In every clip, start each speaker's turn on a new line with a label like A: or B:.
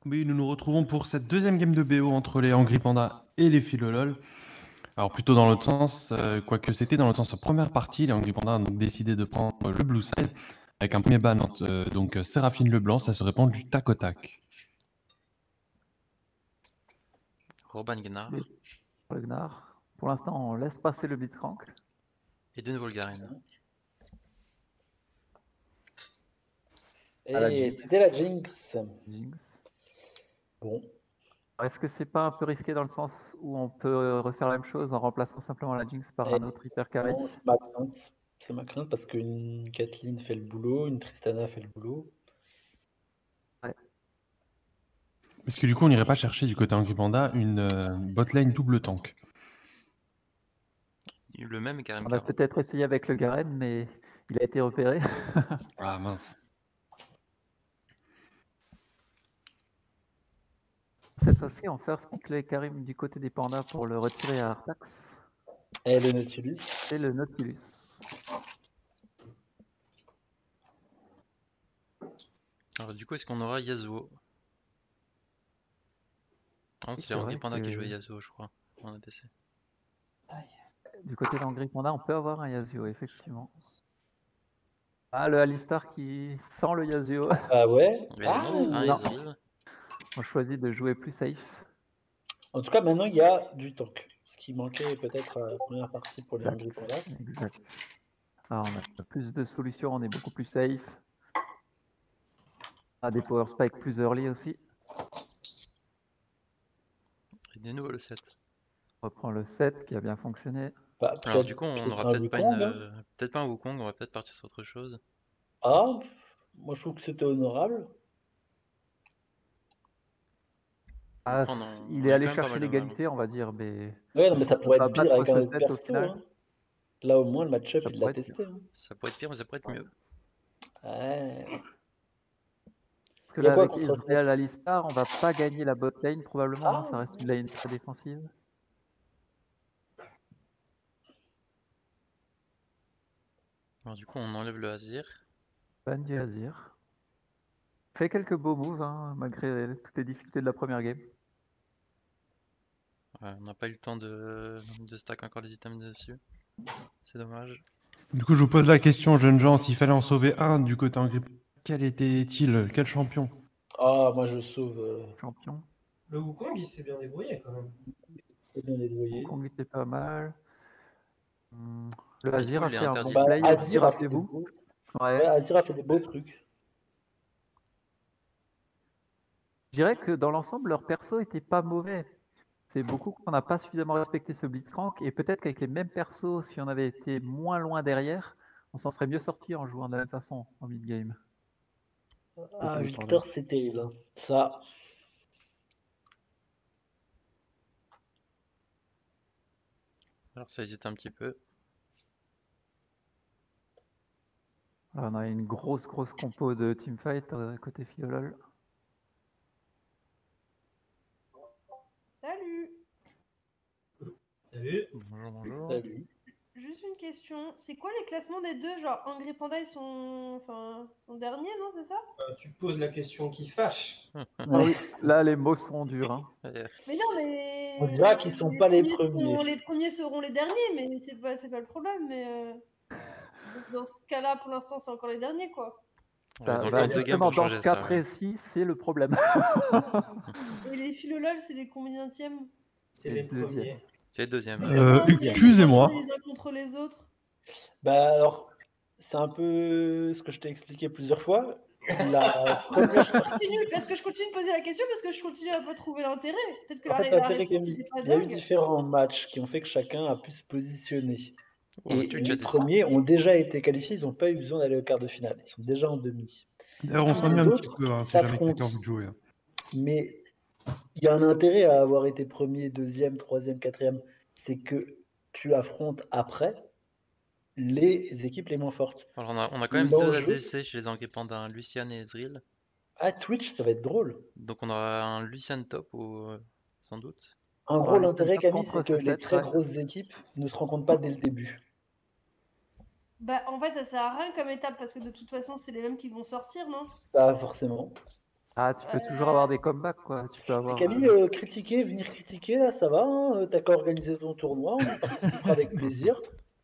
A: Oui, nous nous retrouvons pour cette deuxième game de BO entre les Angry Panda et les Philolol. Alors plutôt dans l'autre sens, quoique c'était dans l'autre sens la première partie, les Angry Panda ont donc décidé de prendre le blue side avec un premier ban entre Séraphine Leblanc, ça se répand du tac au tac.
B: Robin Gnar
C: Et Ragnar. Pour l'instant, on laisse passer le Blitzcrank.
B: et Dune Volgaren.
C: À la
D: Et
C: Jinx.
D: c'était la Jinx.
C: Jinx.
D: Bon.
C: Est-ce que c'est pas un peu risqué dans le sens où on peut refaire la même chose en remplaçant simplement la Jinx par un autre hyper carré?
D: Non, c'est ma crainte. C'est ma crainte parce qu'une Kathleen fait le boulot, une Tristana fait le boulot.
A: Est-ce que du coup on n'irait pas chercher du côté Angry Panda une botlane double tank?
B: Le même Karim
C: On a
B: Kara.
C: peut-être essayé avec le Garen, mais il a été repéré.
A: Ah mince.
C: Cette fois-ci, on first pick les Karim du côté des pandas pour le retirer à Artax.
D: Et le Nautilus.
C: Et le Nautilus.
B: Alors du coup, est-ce qu'on aura Yasuo? Non,
C: Oui,
B: c'est
C: c'est
B: les Angry
C: vrai
B: Panda qui
C: que-
B: jouaient Yasuo, je crois, en ADC.
C: Du côté d'Angry Panda, on peut avoir un Yasuo, effectivement. Ah, le Alistar qui sent le Yasuo.
D: Ah ouais.
B: Mais
D: Ah,
B: non, c'est un
C: non.
B: Ezreal.
C: On choisit de jouer plus safe.
D: En tout cas, maintenant, il y a du tank. Ce qui manquait peut-être à la première partie pour les Angry Panda.
C: Exact. Alors, on a plus de solutions, on est beaucoup plus safe. On a des power spikes plus early aussi.
B: Et des nouveaux le 7.
C: On reprend le 7 qui a bien fonctionné.
D: Bah,
B: Alors du coup, on
D: peut-être
B: aura
D: un
B: peut-être pas
D: Wukong, hein.
B: peut-être pas un Wukong, on va peut-être partir sur autre chose.
D: Ah, moi je trouve que c'était honorable.
C: Ah,
B: Après, on
C: il
B: a
C: est allé
B: quand même pas
C: chercher
B: mal de
C: l'égalité, on va dire, mais
D: Ouais, non, mais
C: est-ce
D: ça
C: qu'on peut
D: pourrait
C: pas
D: être pire
C: battre
D: avec un
C: ce
D: autre
C: 7 au
D: perso,
C: final?
D: hein. Là, au moins, le match-up,
C: Ça
D: il l'a
C: pourrait être
D: testé, hein.
B: Ça pourrait être pire, mais ça pourrait être mieux.
D: Ouais.
C: Parce que
D: Il y a
C: là,
D: quoi
C: avec
D: contre
C: Ezreal
D: cette?
C: Alistar, on va pas gagner la bot lane probablement,
D: Ah,
C: hein, ça reste une lane très défensive.
B: Alors du coup, on enlève le Azir.
C: Ban du Azir. Fait quelques beaux moves, hein, malgré toutes les difficultés de la première game.
B: Ouais, on n'a pas eu le temps de stack encore les items dessus. C'est dommage.
A: Du coup je vous pose la question, jeunes gens, s'il fallait en sauver un du côté Angry Panda, quel était-il? Quel champion?
D: ah, moi je sauve.
C: Champion.
E: Le Wukong, il s'est bien débrouillé quand même.
D: C'est bien débrouillé.
C: Wukong était pas mal. Le
B: Mais du
C: Azir
B: coup,
C: a
B: il est
C: fait un
B: interdit.
C: bon
D: Bah,
C: play aussi,
D: Azir a fait des
C: rappelez-vous.
D: beaux...
C: Ouais.
D: ouais, Azir a fait des beaux trucs.
C: Je dirais que dans l'ensemble, leur perso était pas mauvais. C'est beaucoup qu'on n'a pas suffisamment respecté ce Blitzcrank, et peut-être qu'avec les mêmes persos, si on avait été moins loin derrière, on s'en serait mieux sorti en jouant de la même façon en mid-game.
D: Ah,
C: Désolé,
D: Victor,
C: pardon.
D: c'est terrible, hein. Ça.
B: Alors ça hésite un petit peu.
C: Alors, on a une grosse compo de teamfight côté Fiolol.
F: Salut.
E: Salut.
B: Bonjour, bonjour.
D: Salut.
F: Juste une question. C'est quoi les classements des deux? Genre, Angry Panda, ils sont derniers, non? C'est ça?
E: Tu poses la question qui fâche.
C: Ah oui, là les mots sont durs. Hein.
F: Mais non, mais.
D: On dira qu'ils sont pas les premiers.
F: Les premiers seront les derniers, mais c'est pas le problème. Mais donc, dans ce cas-là, pour l'instant, c'est encore les derniers, quoi.
B: Ils ont encore deux games
C: justement,
B: pour
C: dans
B: changer
C: ce cas
B: ça. Ouais.
C: précis, c'est le problème.
F: Et les Philolol, c'est les combienièmes?
E: C'est les premiers.
B: C'est le deuxième.
A: Excusez-moi.
F: Les uns contre les autres.
D: Bah alors, c'est un peu ce que je t'ai expliqué plusieurs fois. La première partie...
F: Parce que je continue de poser la question, parce que je continue à pas trouver l'intérêt. Peut-être que
D: En fait, l'intérêt qu'il y a eu différents matchs qui ont fait que chacun a pu se positionner. Et les premiers ont déjà été qualifiés, ils n'ont pas eu besoin d'aller au quart de finale. Ils sont déjà en demi.
A: D'ailleurs, on s'ennuie un petit peu, hein, si jamais quelqu'un a envie de jouer. Hein.
D: Mais il y a un intérêt à avoir été premier, deuxième, troisième, quatrième. C'est que tu affrontes après les équipes les moins fortes.
B: Alors on a quand même deux ADC chez les Angry Panda, un Lucian et Ezreal.
D: Ah, Twitch, ça va être drôle.
B: Donc on aura un Lucian top ou sans doute.
D: Un gros intérêt, Camille, c'est que les très grosses équipes ne se rencontrent pas dès le début.
F: Bah, en fait, ça sert à rien comme étape parce que de toute façon, c'est les mêmes qui vont sortir, non?
D: Pas forcément.
C: Ah, tu peux toujours avoir des comebacks, quoi. Tu peux avoir.
D: Camille, venir critiquer, là, ça va. Hein, t'as qu'à organiser ton tournoi, on y participera avec plaisir.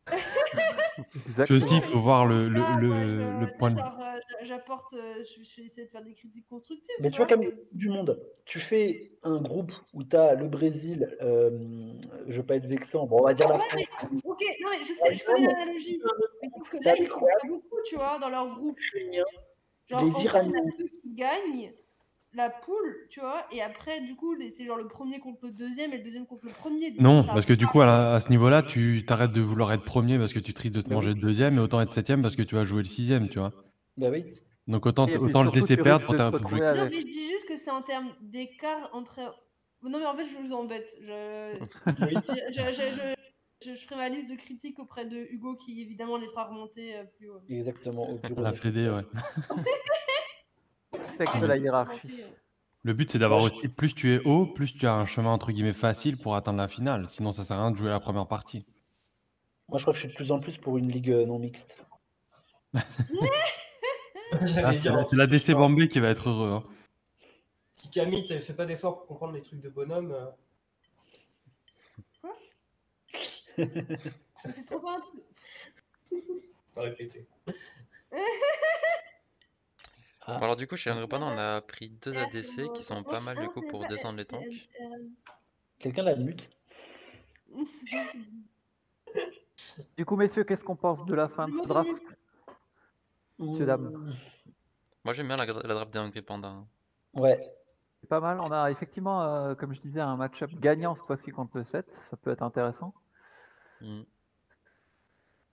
A: Puis
C: Exactement.
A: aussi, il faut voir
F: Ah, moi,
A: le point de vue.
F: genre, j'apporte, je vais essayer de faire des critiques constructives.
D: Mais tu vois, Camille, du monde, tu fais un groupe où t'as le Brésil, je veux pas être vexant, bon, on va dire la
F: Ouais,
D: France.
F: mais, ok, non, mais je sais, je connais l'analogie. Mais sauf que là, ils sont pas beaucoup, tu vois, dans leur groupe. Genre,
D: Les
F: en gros,
D: Iraniens.
F: il y en a deux qui gagnent la poule, tu vois, et après, du coup, c'est genre le premier contre le deuxième et le deuxième contre le premier.
A: Non,
F: Ça
A: parce que du coup, à ce niveau-là, tu t'arrêtes de vouloir être premier parce que tu risques de te
D: Bah
A: manger
D: oui.
A: le deuxième, et autant être septième parce que tu vas jouer le sixième, tu vois.
D: Bah oui.
A: Donc autant,
C: Et puis
A: autant le
C: surtout,
A: laisser
C: tu
A: perdre
C: risques
A: pour
C: de te
A: ta République.
C: retrouver
F: Non,
C: avec.
F: mais je dis juste que c'est en termes d'écart entre. Non, mais en fait, je vous embête.
D: Oui.
F: Je ferai ma liste de critiques auprès de Hugo qui, évidemment, les fera remonter plus haut.
D: Exactement, au bureau.
A: À la Fédé, ouais.
C: Respecte la hiérarchie.
A: Le but, c'est d'avoir aussi, plus tu es haut, plus tu as un chemin entre guillemets facile pour atteindre la finale. Sinon, ça sert à rien de jouer la première partie.
D: Moi, je crois que je suis de plus en plus pour une ligue non mixte.
E: J'allais dire,
A: C'est la DC Bombay qui va être heureux. Hein.
E: si Camille t'avait fait pas d'effort pour comprendre les trucs de bonhomme,
F: C'est trop intime.
E: pas répéter.
D: Ah.
B: Bon, alors du coup, chez Indépendant, on a pris 2
F: Ah,
B: ADC qui sont pas mal du coup pour descendre les tanks.
D: Quelqu'un la mute?
C: Du coup, messieurs, qu'est-ce qu'on pense de la fin de ce draft? Monsieur, dame.
B: Moi, j'aime bien la draft des Indépendants.
D: Ouais.
C: C'est pas mal. On a effectivement, comme je disais, un match-up gagnant cette fois-ci contre le 7. Ça peut être intéressant.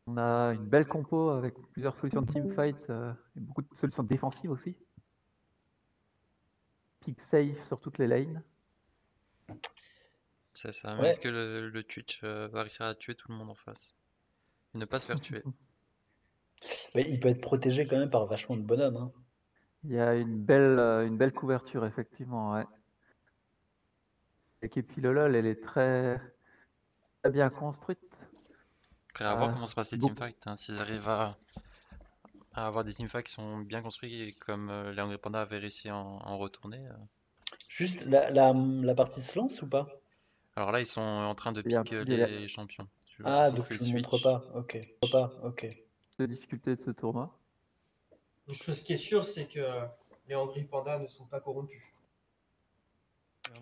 C: On a une belle compo avec plusieurs solutions de teamfight et beaucoup de solutions défensives aussi. Pick safe sur toutes les lanes.
B: C'est ça. Mais
D: Ouais.
B: est-ce que le Twitch va réussir à tuer tout le monde en face et ne pas se faire tuer?
D: Mais il peut être protégé quand même par vachement de bonhommes. Hein.
C: Il y a une belle couverture, effectivement. Ouais. L'équipe Philolol, elle est très bien construite.
B: Après, à voir comment se passe les
C: beaucoup.
B: teamfights. Hein. S'ils arrivent à avoir des teamfights qui sont bien construits et comme les Indépendants avaient réussi à en retourner.
D: Juste, la partie se lance ou pas?
B: Alors là, ils sont en train de
C: Il y a un
B: pick
C: petit
B: les champions.
D: Ah,
B: je vous
D: donc
B: fais
D: tu
B: le
D: ne montres
B: switch.
D: pas. Ok.
C: La difficulté de ce tournoi.
E: Une chose qui est sûre, c'est que les Angry Panda ne sont pas corrompus.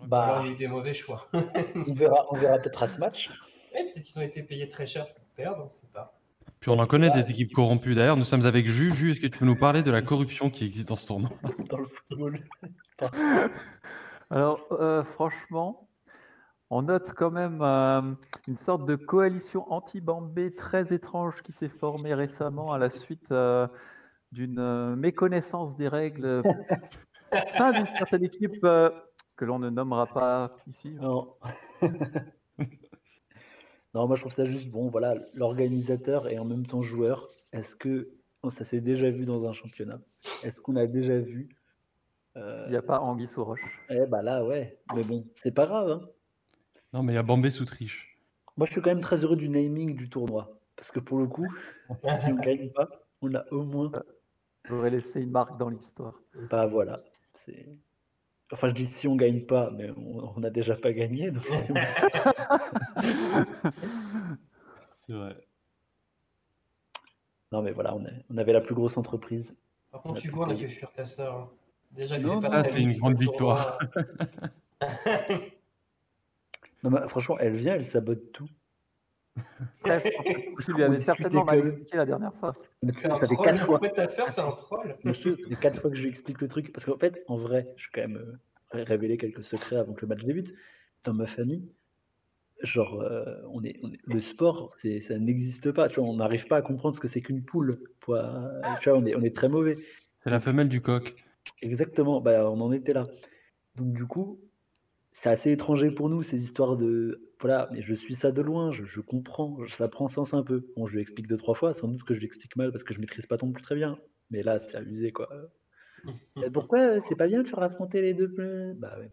D: Bah,
E: Alors, il y a eu des mauvais choix.
D: on verra peut-être à ce match.
E: Peut-être qu'ils ont été payés très cher pour perdre, on ne sait pas.
A: Puis on en connaît des équipes corrompues. D'ailleurs, nous sommes avec Jus. Jus, est-ce que tu peux nous parler de la corruption qui existe dans ce tournoi?
D: Dans le football.
C: Alors, franchement, on note quand même une sorte de coalition anti-Bambé très étrange qui s'est formée récemment à la suite d'une méconnaissance des règles au sein d'une certaine équipe que l'on ne nommera pas ici.
D: Non. Non, moi je trouve ça juste bon. Voilà, l'organisateur et en même temps joueur. Est-ce que ça s'est déjà vu dans un championnat? Est-ce qu'on a déjà vu
C: Il n'y a pas anguille sous roche.
D: Eh bah là, ouais. Mais bon, c'est pas grave. Hein.
A: Non, mais il y a Bambé sous triche.
D: Moi, je suis quand même très heureux du naming du tournoi. Parce que pour le coup, si on ne gagne pas, on a au moins.
C: On aurait laissé une marque dans l'histoire.
D: Bah voilà. Enfin, je dis si on gagne pas, mais on n'a déjà pas gagné. Donc c'est bon.
A: C'est vrai.
D: Non, mais voilà, on avait la plus grosse entreprise.
E: Par contre, Hugo, on a fait fuir ta sœur. Hein. Déjà que
D: Non,
E: c'est pas
A: Ah, c'est une grande victoire.
D: Non, mais franchement, elle vient, elle sabote tout.
C: Bref, tu lui avais certainement mal expliqué la dernière fois.
D: Mais
E: C'est
D: ça
E: un
D: fait
E: troll.
D: 4 fois.
E: En fait, ta sœur, c'est un troll.
D: Ça fait 4 fois que je lui explique le truc. Parce qu'en fait, en vrai, je vais quand même révéler quelques secrets avant que le match débute. Dans ma famille, genre, le sport, ça n'existe pas. Tu vois, on n'arrive pas à comprendre ce que c'est qu'une poule. Tu vois, on est très mauvais.
A: C'est la femelle du coq.
D: Exactement, bah, on en était là. Donc du coup, c'est assez étranger pour nous, ces histoires de... Voilà, mais je suis ça de loin, je comprends, ça prend sens un peu. Bon, je lui explique 2-3 fois, sans doute que je l'explique mal parce que je maîtrise pas non plus très bien. Mais là, c'est abusé, quoi. Et pourquoi c'est pas bien de faire affronter les deux Bah ouais.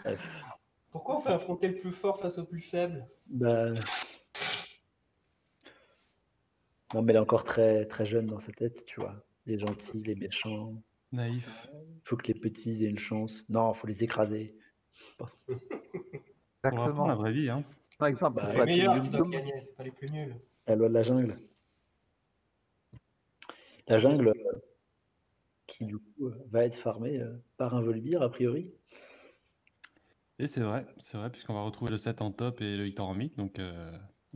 D: Bref.
E: Pourquoi on fait affronter le plus fort face au plus faible?
D: Bah... Non, mais elle est encore très, très jeune dans sa tête, tu vois. Les gentils, les méchants.
A: Naïf.
D: Il faut que les petits aient une chance. Non, faut les écraser.
A: On apprend la
C: Exactement.
A: vraie vie, hein.
C: Par exemple,
D: Bah,
C: si
E: C'est
C: tu
E: les
C: vas
E: meilleurs
C: tuer
E: qui
C: une
E: doivent
C: Doom,
E: gagner, c'est pas les plus nuls.
D: La loi de la jungle. La jungle qui, du coup, va être farmée par un Volibear, a priori.
A: Et c'est vrai, puisqu'on va retrouver le 7 en top et le 8 en mythe, donc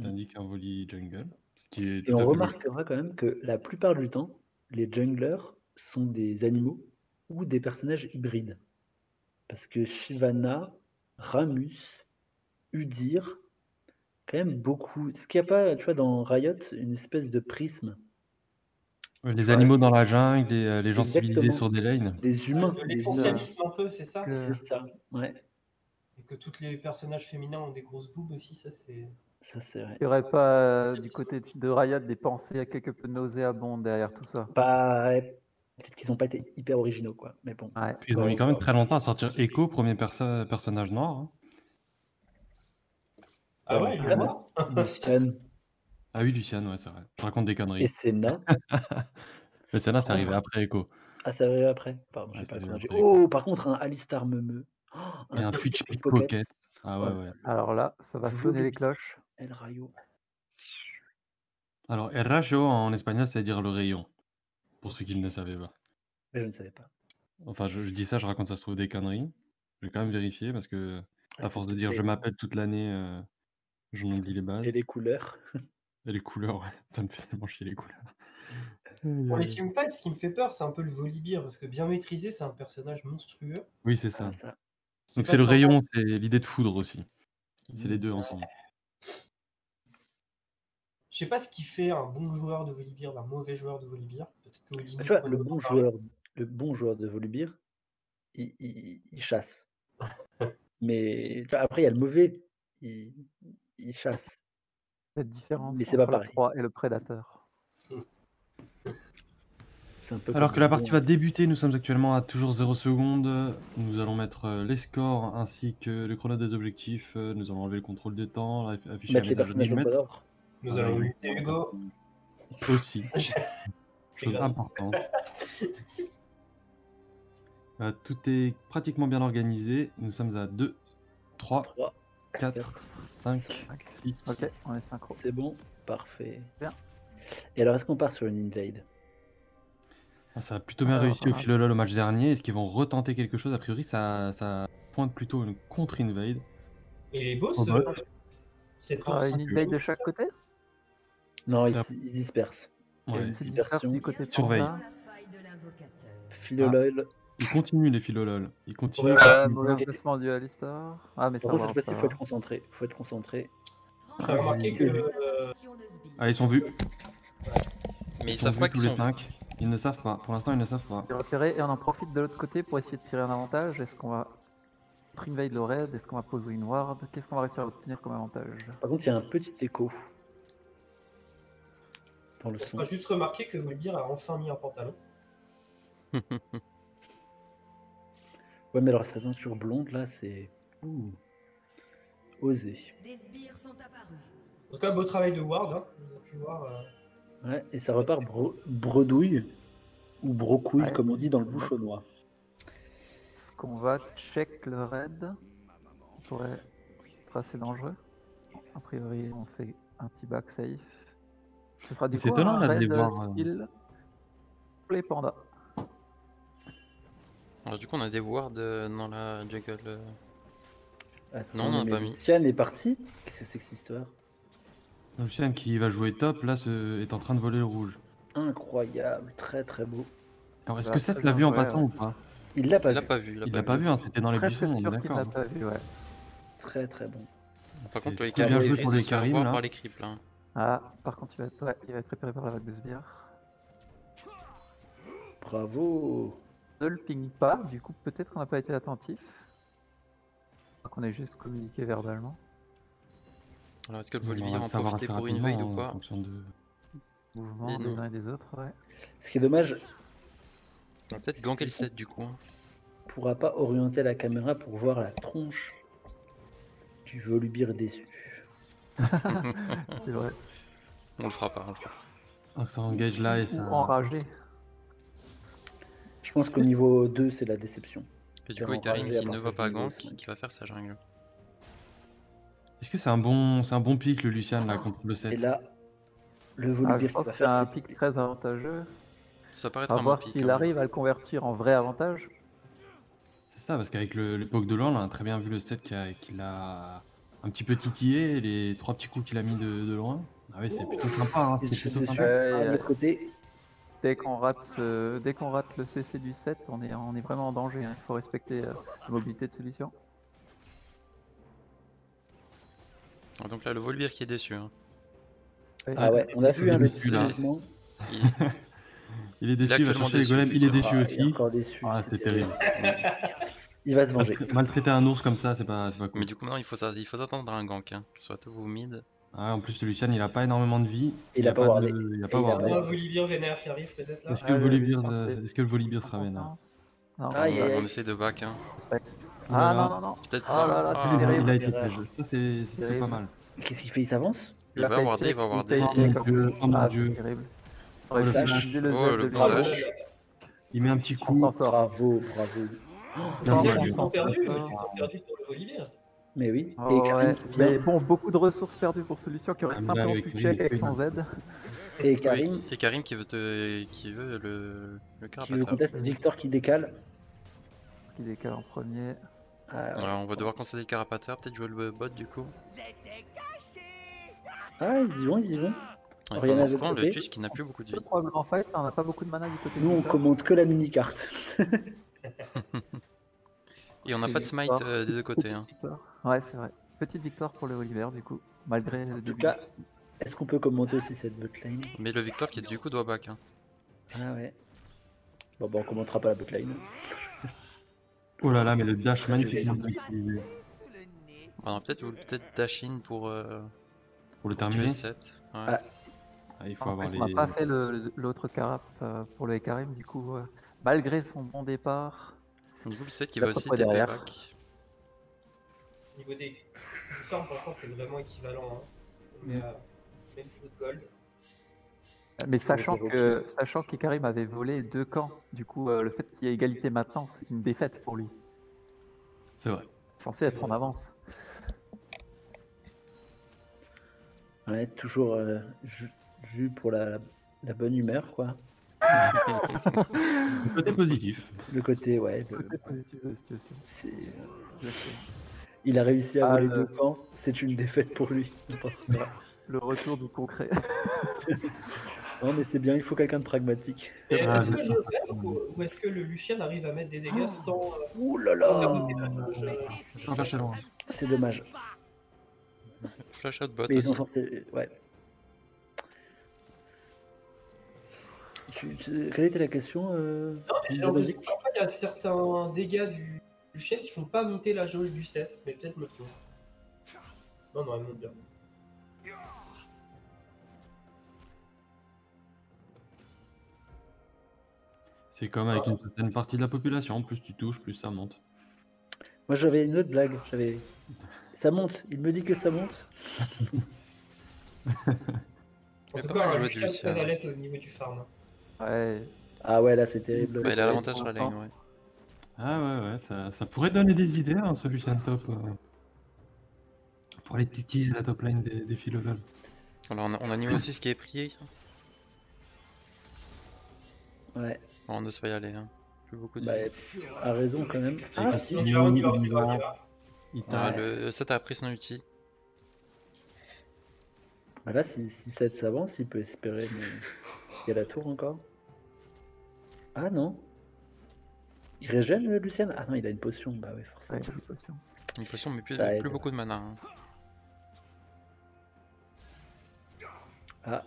A: t'indiques un Voli jungle, ce qui est
D: Et
A: tout
D: on
A: à fait logique.
D: remarquera quand même que la plupart du temps, les junglers sont des animaux ou des personnages hybrides. Parce que Shyvana, Ramus, Udyr, quand même beaucoup. Est-ce qu'il n'y a pas, tu vois, dans Riot, une espèce de prisme?
A: Les
D: Ouais.
A: animaux dans la jungle, les gens
D: Exactement.
A: civilisés sur des lanes.
D: Des humains.
E: De
D: des humains.
E: l'essentialisme un peu, c'est ça?
C: que-
D: C'est ça, ouais.
E: Et que tous les personnages féminins ont des grosses boobs aussi, ça c'est.
D: Ça, c'est vrai.
C: il n'y aurait pas
E: C'est
C: du
E: ça.
C: côté de Riot des pensées quelque peu nauséabondes derrière tout ça.
D: Peut-être qu'ils n'ont pas été hyper originaux, quoi. Mais bon.
C: Ouais.
A: Puis ils ont mis quand même très longtemps à sortir Echo, premier personnage noir, hein.
E: Ah ouais, il est
D: Lucian,
E: mort.
D: Lucian
A: Ah oui, Lucian, ouais, c'est vrai. Je raconte des
D: et
A: conneries.
D: Senna.
A: Mais celle-là, c'est arrivé après Echo.
D: Ah, ça arrive après. Pardon,
A: Ouais,
D: j'ai
A: ça
D: pas
A: arrive
D: chronologié.
A: après.
D: Oh, par contre, un Alistar Meumeu. Oh,
A: Et un Twitch Pickpocket. Ah ouais, ouais.
C: Alors là, ça va sonner les cloches.
D: El Rayo.
A: Alors, el rayo en espagnol, c'est dire le rayon, pour ceux qui ne le savaient pas.
D: Mais je ne savais pas.
A: Enfin, je dis ça, je raconte, ça se trouve des conneries. Je vais quand même vérifier parce que, à force de dire je m'appelle toute l'année, j'en oublie les bases.
D: Et les couleurs.
A: Et les couleurs, ouais, ça me fait tellement chier les couleurs.
E: Pour les teamfights, ce qui me fait peur, c'est un peu le Volibear, parce que bien maîtrisé, c'est un personnage monstrueux.
A: Oui, c'est ça.
D: Ah, ça.
A: Donc
E: pas
A: c'est le
E: ce qu'on
A: rayon, c'est l'idée de foudre aussi. C'est les deux ensemble.
E: Je sais pas ce qui fait un bon joueur de Volibear d'un mauvais joueur de Volibear. Peut-être que Odin
D: Tu vois,
E: pourrait
D: le
E: nous
D: bon
E: en parler.
D: joueur de Volibear, il chasse. Mais tu vois, après, il y a le mauvais, il chasse.
C: Cette différence
D: Mais c'est pas
C: entre la
D: pareil.
C: proie et le prédateur.
D: C'est un peu
A: Alors
D: comme
A: que la
D: le
A: partie
D: bon-
A: va débuter, nous sommes actuellement à toujours 0 secondes. Nous allons mettre les scores ainsi que le chrono des objectifs. Nous allons enlever le contrôle de temps, afficher un
D: mettre les
A: message de
D: personnages au bon
A: millimètres.
D: ordre.
E: Nous allons lutter, Hugo.
A: Aussi.
E: C'est
A: Chose
E: grave.
A: importante. Tout est pratiquement bien organisé. Nous sommes à 2, 3,
D: 3,
A: 4, 5, 6.
C: Ok, on est synchro.
D: c'est bon. Parfait.
C: Bien.
D: Et alors, est-ce qu'on part sur une invade?
A: Ah, ça a plutôt bien
C: Alors,
A: réussi au Philolol au match dernier. Est-ce qu'ils vont retenter quelque chose? A priori, ça pointe plutôt une contre-invade.
E: Et les boss,
A: Oh, bah.
E: cette
C: Ah,
E: tour,
C: une invade de chaque côté?
D: Non, ils
A: Ah.
D: ils dispersent. Il y a
A: Ouais.
D: une
C: C'est
D: dispersion.
C: disperse du côté
A: Surveille.
C: panda.
D: Philolol.
A: Ils continuent les Philolol. Ils continuent.
E: Ouais,
C: Mauvais placement du Alistar. Ah, mais ça
D: Par contre,
C: va.
D: cette fois-ci,
C: ça
D: il faut
C: va.
D: être concentré. Faut être concentré.
E: J'ai remarqué que
A: Ah, ils sont vus.
B: Mais ils
A: Ils sont
B: savent
A: vus
B: pas
A: tous
B: qu'ils
A: les
B: sont.
A: 5. Ils ne savent pas. Pour l'instant, ils ne savent pas.
C: J'ai repéré et on en profite de l'autre côté pour essayer de tirer un avantage. Est-ce qu'on va invade le raid? Est-ce qu'on va poser une ward? Qu'est-ce qu'on va réussir à obtenir comme avantage?
D: Par contre, il y a un petit écho dans le
E: on
D: son.
E: va juste remarquer que Volibear a enfin mis un pantalon.
D: Ouais, mais alors sa teinture blonde là, c'est osé.
G: Des sbires sont apparus.
E: En tout cas, beau travail de Ward. Hein. Vous avez pu voir.
D: Ouais, et ça repart bredouille ou brocouille,
C: Ouais.
D: comme on dit dans le bouchonnois.
C: Est-ce qu'on va check le raid? On pourrait être assez dangereux. A priori, on fait un petit back safe. Ce sera du
A: C'est
C: coup
A: étonnant,
C: un
A: là, de
C: raid
A: les voir,
C: style pour les pandas.
B: Alors, du coup, on a des wards dans la jungle.
D: Attends,
B: Non, on en a
D: mais
B: pas mis.
D: Lucian est parti. Qu'est-ce que c'est que cette histoire?
A: Lucien qui va jouer top, là, est en train de voler le rouge.
D: Incroyable, très très beau.
A: Alors, est-ce
C: Bah,
A: que Seth
C: très
A: l'a
C: bien
A: vu en
C: joué,
A: passant
C: ouais.
A: ou pas?
D: Il l'a pas
B: Il l'a
D: vu.
B: pas vu.
A: Il l'a pas vu, hein, c'était dans les
C: Presque
A: buissons, on est
C: sûr qu'il
A: d'accord.
C: n'a pas vu, ouais.
D: Très très bon.
B: Par contre, le
A: très bien
B: Icarim
A: joué
B: risque
A: pour
B: de
A: les
B: se faire
A: Karim,
B: voir
A: là.
B: par les creeps là.
C: Ah, par contre, il va être réparé par la vague de sbires.
D: Bravo.
C: Ne le ping pas, du coup, peut-être qu'on n'a pas été attentif. Qu'on ait juste communiqué verbalement.
B: Alors, est-ce que le
A: On va
B: Volibear
A: le
B: en
A: savoir
B: profiter
A: assez
B: pour une
A: rapidement,
B: invade ou
A: en
B: pas?
A: fonction de...
C: Mouvement
B: Et non.
C: des uns et des autres, ouais.
D: Ce qui est dommage,
B: On va peut-être ganker le 7 du coup. Hein.
D: on pourra pas orienter la caméra pour voir la tronche du Volibear déçu.
C: C'est vrai.
B: On le fera pas. On le fera pas.
A: Alors que ça engage là et
C: Ou
A: ça...
C: enragé.
D: Je pense qu'au niveau 2, c'est la déception.
B: Et du coup,
D: Faire
B: Karim
D: enrager à
B: qui ne
D: partir
B: va
D: du
B: pas
D: niveau
B: gank,
D: 5.
B: qui va faire sa jungle.
A: Est-ce que c'est un bon pic, le Lucian, là, contre le
D: Et
A: 7?
D: là, le
C: Ah, je
D: Volibear qui
C: pense
D: va
C: que c'est
D: faire,
C: un
D: c'est
C: pic très avantageux.
B: Ça paraît
C: À
B: un bon
C: voir
B: pic.
C: s'il
B: hein.
C: arrive à le convertir en vrai avantage.
A: C'est ça, parce qu'avec l'époque de LoL, on a très bien vu le 7 qui l'a un petit peu titillé, et les 3 petits coups qu'il a mis de loin. Ah oui, c'est plutôt sympa, hein,
D: il
A: c'est
D: se
A: plutôt
D: dessus.
A: sympa.
C: Ouais,
D: De l'autre côté,
C: Dès qu'on rate le CC du 7, on est vraiment en danger. Hein. Il faut respecter la mobilité de solution.
B: Ah, donc là, le Volibear qui est déçu. hein.
D: ah ouais, on a vu hein, le
A: déçu, là.
D: mouvement.
B: Il,
A: Il est déçu, il va
B: actuellement
A: chercher les
B: déçu,
A: golems, il est
B: effectivement.
A: déçu
D: Ah, il est
A: aussi.
D: encore déçu.
A: Ah,
D: c'est
A: c'était terrible.
D: Il va se venger.
A: Maltraiter un ours comme ça, c'est pas cool.
B: Mais du coup, non, il faut s'attendre à un gank. Hein. Soit tout ou mid.
A: Ah, en plus, le Lucian, il a pas énormément de vie.
D: Il a pas wardé.
A: Il a
D: Et
A: pas
D: il a
A: wardé.
D: pas-
E: Ah, Volibear vénère qui arrive peut-être là.
A: Est-ce que le Volibear sera vénère?
C: Non,
D: Aïe, aïe,
B: On
D: aïe.
B: essaie de back. Hein.
C: respect.
A: Oula.
C: Ah non, non, non.
B: Peut-être
C: Ah là là,
B: ah,
C: c'est terrible.
A: Il a été
D: Erreur.
A: piège. Ça, c'était pas
C: Terrible.
A: mal.
D: Qu'est-ce qu'il fait? Il s'avance?
B: il va warder, il va warder.
A: Oh mon Dieu, oh mon
C: Ah,
A: Dieu.
C: c'est terrible.
A: Oh, le
C: J'aurais
A: flash.
C: utilisé le
B: Oh,
C: Z
B: le
C: de
E: Bravo.
B: flash.
C: Lucian.
A: Il met un petit
C: On
A: coup.
C: s'en sort.
D: Bravo, bravo.
A: Bien
C: Non,
A: joué,
E: Du
A: lui.
E: temps perdu,
C: Ah.
E: du temps perdu pour le Volibear.
D: Mais oui.
C: Oh,
D: Et Karim
C: ouais.
D: qui vient.
C: Mais bon, beaucoup de ressources perdues pour Solution qui aurait
A: Ah, mais là,
C: simplement
A: avec
C: pu
A: Karim,
C: check
A: il
C: avec
A: fait
C: son Z.
D: Et Karim
B: Et Karim qui veut le
D: qui veut
B: carapateur.
D: conteste. Victor qui décale.
C: Qui décale en premier.
D: Ah,
B: Ouais, on va devoir concéder le carapateur, peut-être jouer le bot du coup.
D: ah, ils y vont, ils y vont.
B: Ouais,
D: Rien
B: pendant
D: à
B: ce
D: l'autre
B: temps, le
D: côté.
B: Twitch qui n'a plus beaucoup de
C: Peut
B: vie.
C: probablement fight, on n'a pas beaucoup de mana du côté de
D: Nous, on
C: Victor.
D: commente que la mini-carte.
B: Et on n'a pas de smite des deux côtés.
C: Petite
B: Hein.
C: victoire. Ouais, c'est vrai. Petite victoire pour le Volibear du coup, malgré le
D: En tout
C: début.
D: cas, est-ce qu'on peut commenter aussi cette botlane?
B: Mais le Victor qui du coup doit back. Hein.
D: Ah ouais. Bon, bah, on commentera pas la botlane.
A: Oh là là, mais le dash magnifique.
B: On va peut-être dash in pour
A: Pour le
B: tuer
A: terminer.
B: le 7. Ouais.
D: Ah.
A: Ah, il faut
C: En
A: avoir
C: plus,
A: les.
C: on n'a pas fait l'autre carap pour le Karim, du coup, malgré son bon départ.
B: Du coup, le 7 qui
C: Il va
B: va
C: se
B: aussi
C: retrouver
B: TP
C: derrière.
B: back.
E: Au niveau du farm, franchement, c'est vraiment équivalent. Hein. Mais même niveau de gold.
C: Mais sachant
D: évoquer.
C: que Karim avait volé 2 camps, du coup, le fait qu'il y ait égalité maintenant, c'est une défaite pour lui.
A: C'est vrai.
C: Censé être en avance.
D: Ouais, toujours vu pour la bonne humeur, quoi.
A: Le côté positif.
D: Le côté, ouais.
C: Côté positif de la situation.
D: Il a réussi à
C: Ah,
D: voler
C: le-
D: 2 camps, c'est une défaite pour lui. N'importe quoi.
C: Le retour du concret.
D: Non, mais c'est bien, il faut quelqu'un de pragmatique.
E: Et
A: Ah,
E: est-ce que
A: je-
E: je rêve ou est-ce que le Lucian arrive à mettre des dégâts sans
D: Ouh là
E: faire
D: là,
E: monter la jauge
A: Sans chercher loin.
D: c'est dommage.
B: Flash out bot
D: Mais ils
B: aussi.
D: ont sorti. Ouais. Quelle était la question
E: Non, mais j'ai l'impression que parfois, il y a certains dégâts du Lucian qui font pas monter la jauge du 7, mais peut-être je me trompe. Non, elle monte bien.
A: C'est comme avec une certaine partie de la population. Plus tu touches, plus ça monte.
D: Moi j'avais une autre blague. Ça monte, il me dit que ça monte.
E: En
B: Mais
E: tout
B: pas
E: cas,
B: mal
E: un
B: joué
E: Lucian
B: du
E: très
B: Lucian.
E: à l'aise au niveau du farm.
C: Ouais.
D: Ah ouais, là c'est terrible.
B: Bah, il a l'avantage sur la lane, ouais.
A: Ah ouais, ça pourrait donner des idées, hein, ce Lucian top. Pour les titiller la top lane des Philolol.
B: Alors on a niveau 6 qui est prié.
D: Ouais,
B: Bon, on ne se pas y aller. Hein. Plus beaucoup de
D: bah,
B: vie.
D: a raison quand même.
A: Ah,
D: si.
E: On y va, on y va, on y va, on y va.
A: Il
B: Ah,
A: t'a-
B: le 7 a pris son ulti.
D: Bah là, si 7 s'avance, il peut espérer. Mais... Il y a la tour encore. Ah non. Il régène Lucien? Ah non, il a une potion. Bah oui, forcément.
C: Ouais, j'ai potion.
B: Une potion, mais plus
D: Ça aide.
B: beaucoup de mana. Hein.
D: Ah,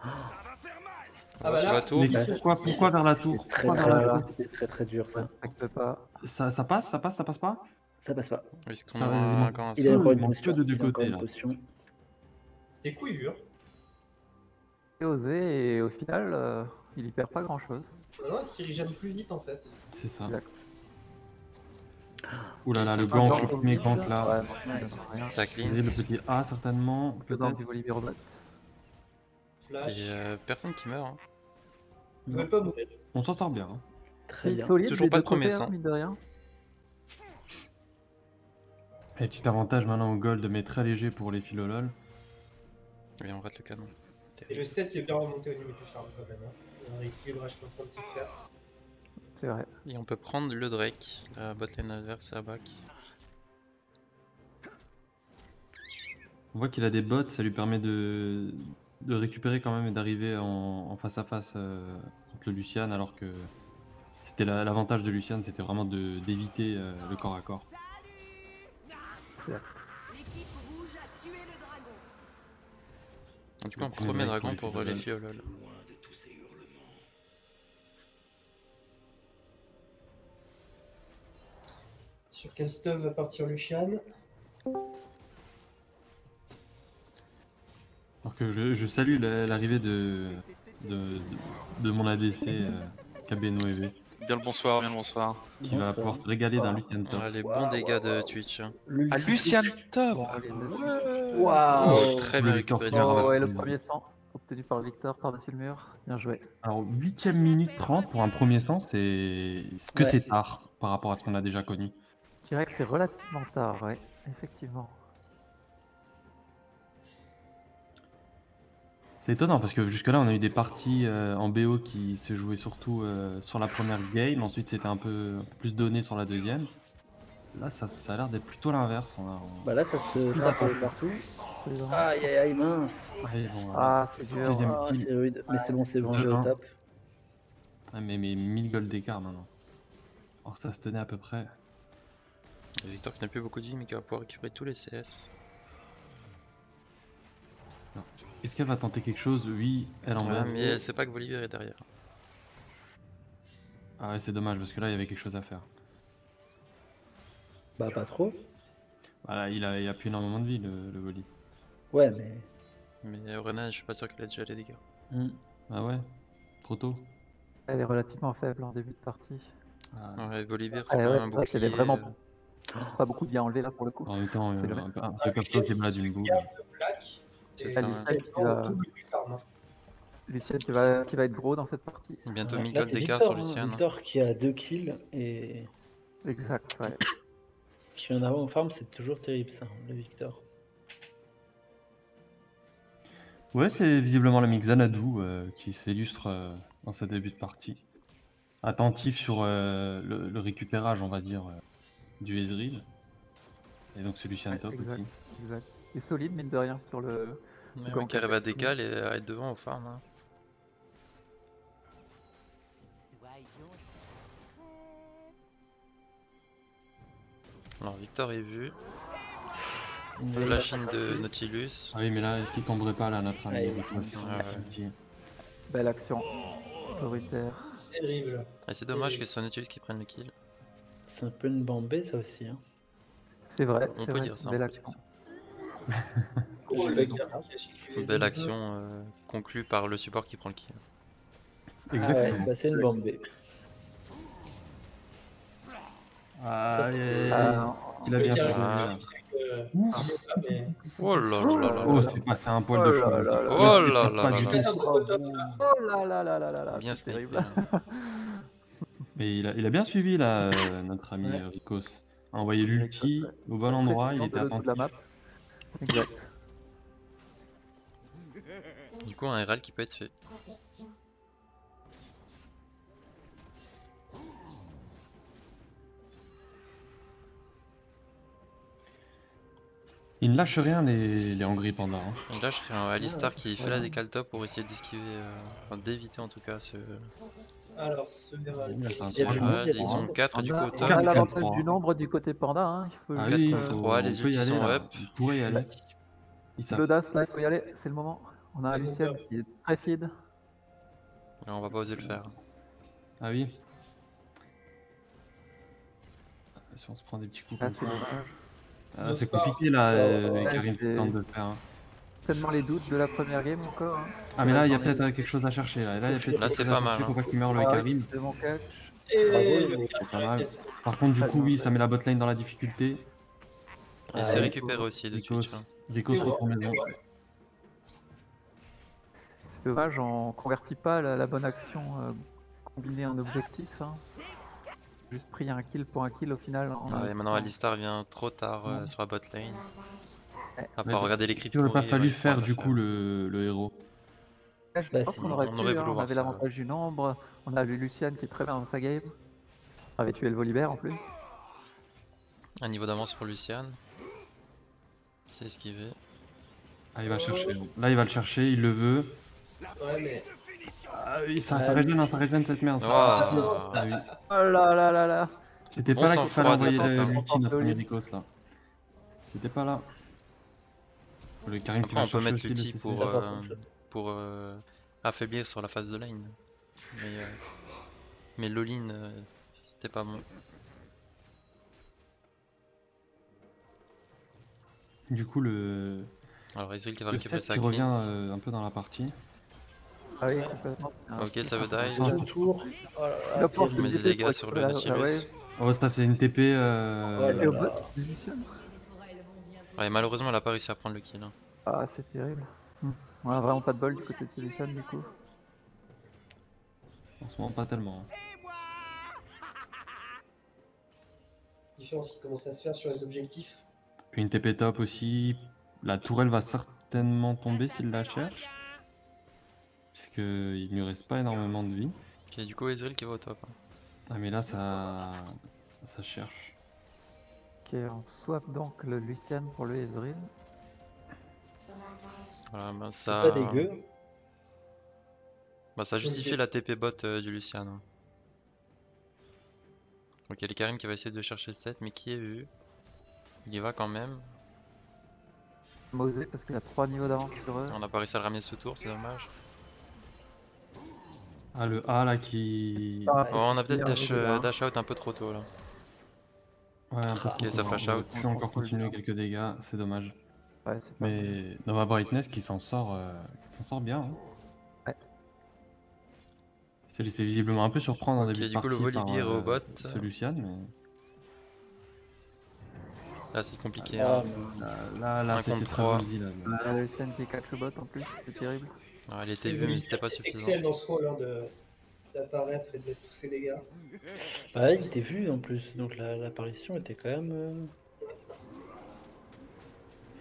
B: On
E: Ah
B: va
E: bah
B: sur
E: là,
B: la tour.
A: Mais
E: Ils sont
A: pourquoi vers la tour?
D: c'est très
A: Pourquoi vers la tour
D: très très dur ça.
C: Respecte pas.
A: Ça passe pas?
D: Ça passe pas.
B: Est-ce qu'on
A: Ça
B: a
A: va,
B: encore un
D: Il a
A: seul,
B: seul
D: encore une
A: il manque
D: potion.
A: que de deux
D: Il a encore
A: côtés,
D: une
A: là.
D: potion.
E: C'était couillu, hein.
C: Et osé, et au final, il y perd pas grand chose.
E: Non, s'il régène plus vite en fait.
A: C'est ça.
C: Exact.
A: Ouh là là,
B: C'est
A: le
B: pas
A: gank,
B: encore
A: le premier gank là.
C: Ouais, non, ça donne rien.
B: Ça
A: Et
B: clean.
A: le petit A certainement,
C: Le gank
A: peut-être.
C: du Volibear au bot.
E: Flash.
B: Et personne qui meurt. Hein.
E: Il veut pas mourir.
A: On s'en sort bien. Hein.
D: Très
C: C'est
D: bien.
C: solide,
B: Toujours
C: les
B: pas
C: deux
B: de premier
C: côtés, hein,
B: sang.
C: mine de rien.
A: Et petit avantage maintenant au gold, mais très léger pour les philolol.
B: Et on rate le canon.
E: Et le 7 qui est bien remonté au niveau du farm quand même. Hein. Il y a un rééquilibrage qui est en train de se faire.
C: C'est vrai.
B: Et on peut prendre le Drake, la botlane adverse à back.
A: On voit qu'il a des bots, ça lui permet de récupérer quand même et d'arriver en face à face contre le Lucian, alors que c'était l'avantage de Lucian, c'était vraiment d'éviter le corps à corps.
G: L'équipe rouge a tué le dragon.
B: Donc, du coup,
A: Le
B: un
A: premier
B: premier
A: Drake
B: dragon
A: pour
B: pour
A: les
B: les Fiolol.
E: Sur quel stuff va partir Lucian?
A: Alors que je salue l'arrivée de mon ADC KB Noévé,
H: Bien le bonsoir, bien le bonsoir.
A: qui va pouvoir se régaler d'un Lucian top.
B: Ah, les bons dégâts de Twitch.
H: Ah, Lucian top.
C: Bon, allez,
D: Waouh.
B: Très
A: Le
B: bien
A: Victor
B: récupéré.
A: Pierre,
C: Oh, ouais,
A: là.
C: le premier sang obtenu par Victor par-dessus le mur. Bien joué.
A: Alors 8ème minute 30 pour un premier stand, c'est
D: Ouais.
A: c'est tard par rapport à ce qu'on a déjà connu.
C: Je dirais que c'est relativement tard, ouais. Effectivement.
A: C'est étonnant parce que jusque-là, on a eu des parties en BO qui se jouaient surtout sur la première game. Ensuite, c'était un peu plus donné sur la deuxième. Là, ça a l'air d'être plutôt l'inverse.
D: Bah là, ça se tape partout. Aïe aïe aïe, mince.
A: Ouais, bon,
C: Ah, c'est dur.
A: Deuxième
D: Ah,
A: kill.
D: c'est rude. Mais c'est bon, c'est vengé au
A: Un.
D: top.
A: Ah, mais 1000 gold d'écart maintenant. Alors ça se tenait à peu près.
B: Et Victor qui n'a plus beaucoup de vie mais qui va pouvoir récupérer tous les CS.
A: Est-ce qu'elle va tenter quelque chose? Oui, elle en
B: Ouais,
A: va.
B: mais elle sait pas que Volibear est derrière.
A: Ah ouais, c'est dommage parce que là, il y avait quelque chose à faire.
D: Bah pas trop.
A: Voilà, il a plus énormément de vie, le Voli.
D: Ouais, mais...
B: Mais Renan, je suis pas sûr qu'il a déjà les dégâts.
A: Ah ouais? Trop tôt?
C: Elle est relativement faible en début de partie.
A: Ah,
B: Ouais, Volibear,
C: Ah
B: c'est
C: ouais,
B: pas un
C: c'est vrai qu'elle est
B: bouclier.
C: vraiment pas beaucoup de bien enlevé là pour le coup.
A: en même temps,
C: C'est le
A: un peu comme toi qui est malade d'une boule.
E: De Black.
B: C'est
E: Et
B: ça,
C: Elle
B: ouais.
C: est-
E: quasiment
C: va-
E: le double du farm. Hein.
C: Lucien qui va être gros dans cette partie.
B: Bientôt
D: Là,
B: 1000
D: c'est
B: gold d'écart
D: Victor,
B: sur
D: hein,
B: Lucian.
D: Victor qui a 2 kills et
C: Exact, ouais.
D: qui vient d'avoir en farm, c'est toujours terrible ça, le Victor.
A: Ouais, c'est visiblement l'ami Xanadu qui s'illustre dans ce début de partie. Attentif sur le récupérage, on va dire, du Ezreal. Et donc ce Lucian
C: Ouais,
A: top
C: exact.
A: aussi.
C: Exact. Et solide, mine de rien, sur le.
B: Ouais,
C: Quand
B: qui arrive à
C: quelqu'un se
B: décal et à être devant au farm. Hein. Alors Victor est vu. Flashing de Nautilus.
A: Ah oui, mais là, est-ce qu'il tomberait pas là, notre ami
D: Ouais,
A: Rico aussi,
B: ouais, ouais.
A: petit.
C: Belle action. Autoritaire.
E: Terrible.
B: Et c'est dommage que ce soit Nautilus qui prenne le kill.
D: C'est un peu une bambée ça aussi. Hein.
C: C'est vrai,
B: On
C: c'est
B: peut
C: vrai,
B: dire
C: c'est
B: ça.
C: une
B: on
C: belle
B: peut dire
C: action.
B: ça.
E: Oh, le mec qui a
B: Une belle action conclue par le support qui prend le kill.
A: Exactement.
D: Ouais, bah, c'est une bambée.
A: Ah,
C: Ah,
A: il a bien
E: Le
A: fait.
E: carré,
B: Ah.
E: le truc, il est là, mais...
B: Oh là là là là
A: Oh,
B: là.
A: c'est passé un poil de
C: Oh là
A: cheveux.
C: là là.
B: Oh là
A: passe
B: là
A: pas
B: là
A: du
B: là.
A: tout.
E: Passeur de Protop,
C: Oh là là là là là là,
B: Bien
C: c'est
B: snipé.
C: terrible.
A: Mais il a bien suivi là, notre ami
D: Ouais.
A: Ricos. A envoyé l'ulti au bon endroit, il
C: Précision
A: était
C: de la map.
A: attentif.
C: Exact.
B: Du coup, un RL qui peut être fait.
A: Il ne lâche rien les Angry Panda. Hein.
B: Et là, je serais un Alistar qui fait la décale top pour essayer d'esquiver, enfin d'éviter en tout cas ce.
E: Alors, ce Herald.
A: Il y a un
D: Il y a du
A: trois.
D: monde, il y a
B: Ils
D: du
B: sont
D: monde.
B: 4 du coup au
C: On
B: top.
C: a l'avantage
A: 4-3.
C: du nombre du côté panda, hein. Il faut
A: Ah
C: juste,
A: oui,
B: quatre,
A: faut-
B: trois, les
A: on peut y
B: ultis
A: aller,
B: sont
A: là.
B: up.
A: On pourrait y aller. Ils savent.
C: l'audace, là, il faut y aller, c'est le moment. On a un
E: Ils sont
C: Lucien
E: top.
C: qui est très feed.
B: Là, on va pas oser le faire.
A: Ah oui. Si on se prend des petits coups
C: Ah,
A: comme
C: c'est
A: ça.
C: dommage.
A: Ah, c'est compliqué là,
C: Ouais,
A: Karim
C: c'est-
A: tente de le faire. Hein.
C: Tellement les doutes de la première game encore. Hein.
A: Ah mais là il y a
C: J'en ai-
A: peut-être quelque chose à chercher là. Là, il y a peut-être
B: Là,
A: quelque
B: c'est
A: chose
B: pas
A: à
B: mal,
A: chercher,
B: hein.
A: faut pas qu'il meure le
C: Ah oui,
A: Karim.
C: de mon catch.
E: Et
D: Bravo,
E: le
D: c'est
A: pas mal.
E: yes.
A: Par contre du
C: Très
A: coup
C: bien.
A: oui ça met la botlane dans la difficulté.
B: Et
D: Ah,
B: c'est
D: ouais.
B: récupéré aussi de
A: Ricos,
B: Twitch. Hein.
A: Ricos
E: C'est vrai,
A: retourne
E: c'est
A: maison.
E: vrai.
C: C'est dommage, on convertit pas la bonne action combiné un objectif. Hein. Juste pris un kill pour un kill au final. En
B: Ouais, maintenant
C: investissant.
B: Alistar vient trop tard sur la bot lane.
C: Ouais.
B: À
A: Mais
B: part regarder les creeps
A: il aurait pas
B: pourrir,
A: fallu
B: il pourra
A: faire
B: pas
A: du
B: faire.
A: coup le héros.
C: Là, je
D: Bah,
C: pense
D: si,
C: qu'on aurait
B: on
C: pu,
B: aurait
C: hein,
B: voulu
C: on
B: voir
C: avait
B: ça,
C: l'avantage du nombre, on a vu Lucian qui est très bien dans sa game. On avait tué le Volibear en plus.
B: Un niveau d'avance pour Lucian. C'est esquivé.
A: Ah, il va chercher. Là, il va le chercher, il le veut.
E: Ouais, mais.
A: Ah oui, ça régène cette merde.
B: Oh.
A: Ah oui.
C: Oh là là là là.
A: C'était
B: Bon
A: pas là
B: sang
A: qu'il fallait
B: froid de
A: envoyer
B: sa part.
A: l'ulti, notre
C: All-in.
A: ami Ricos là. C'était pas là. Le Karim qui
B: Après,
A: va
B: on peut
A: chercher
B: mettre
A: aussi le
B: l'ulti
A: CC.
B: pour,
D: Ça va, ça fonctionne.
B: pour affaiblir sur la phase de lane. Mais l'all-in, c'était pas bon.
A: Du coup, le
B: Alors Ezreal qui va
A: le
B: récupérer
A: 7
B: sa
A: qui revient
B: cleanse.
A: un peu dans la partie.
C: Ah oui, complètement.
B: Ok, ça veut die.
D: Deuxième tour. Oh là là,
C: Il va pouvoir
B: Il
C: se
B: met des
C: dévier
B: dégâts
C: pour
B: sur
C: récupérer
B: le
C: la
B: Nautilus.
C: wave.
A: Oh, ça c'est une TP.
D: Oh là
C: Et au
D: là.
C: bot de Lucian.
B: Ouais, malheureusement, elle a pas réussi à prendre le kill. Hein.
C: Ah, c'est terrible. On a vraiment pas de bol du côté de Lucian du coup.
A: En ce moment, pas tellement.
E: Différence qui commence à se faire sur les objectifs.
A: Puis une TP top aussi. La tourelle va certainement tomber s'il la cherche. Puisqu'il ne lui reste pas énormément de vie.
B: Ok, du coup, Ezreal qui va au top. Hein.
A: Ah, mais là, ça cherche.
C: Ok, on swap donc le Lucian pour le Ezreal.
B: Voilà, bah,
D: C'est
B: ça...
D: pas dégueu.
B: Bah, ça justifie la TP bot du Lucian. Hein. Ok, il y a les Karim qui va essayer de chercher le 7, mais qui est vu. Il y va quand même.
C: Mosé parce qu'il a 3 niveaux d'avance sur eux.
B: On n'a pas réussi à le ramener ce tour, c'est dommage.
A: Ah, le A là qui.
C: Ah,
B: Oh, on a peut-être
C: bien joué, hein.
B: dash out un peu trop tôt là.
A: Ouais, un peu
B: Ok,
A: trop
B: ça
A: tôt,
B: flash
A: hein.
B: out.
A: On peut encore continuer quelques dégâts, c'est dommage.
C: Ouais, c'est pas
A: Mais Nova Brightness qui s'en sort bien. Hein.
C: Ouais.
A: Il s'est laissé visiblement un peu surprendre en
B: Ok,
A: début de
B: du coup, le
A: partie par
B: Volibear au bot.
A: ce Lucian. Mais...
B: Là, c'est compliqué.
D: Ah,
B: Hein.
D: mais-
A: Là
B: Un
A: c'était
B: contre
A: très
B: trois.
A: volzy là.
C: Ah, Lucian qui catch le bot en plus, c'est terrible.
B: Ouais, elle était vue, mais c'était pas suffisant.
E: Excel dans ce rôle hein, d'apparaître et de mettre tous ses dégâts.
D: Ouais, il était vu en plus, donc l'apparition était quand même
A: Ça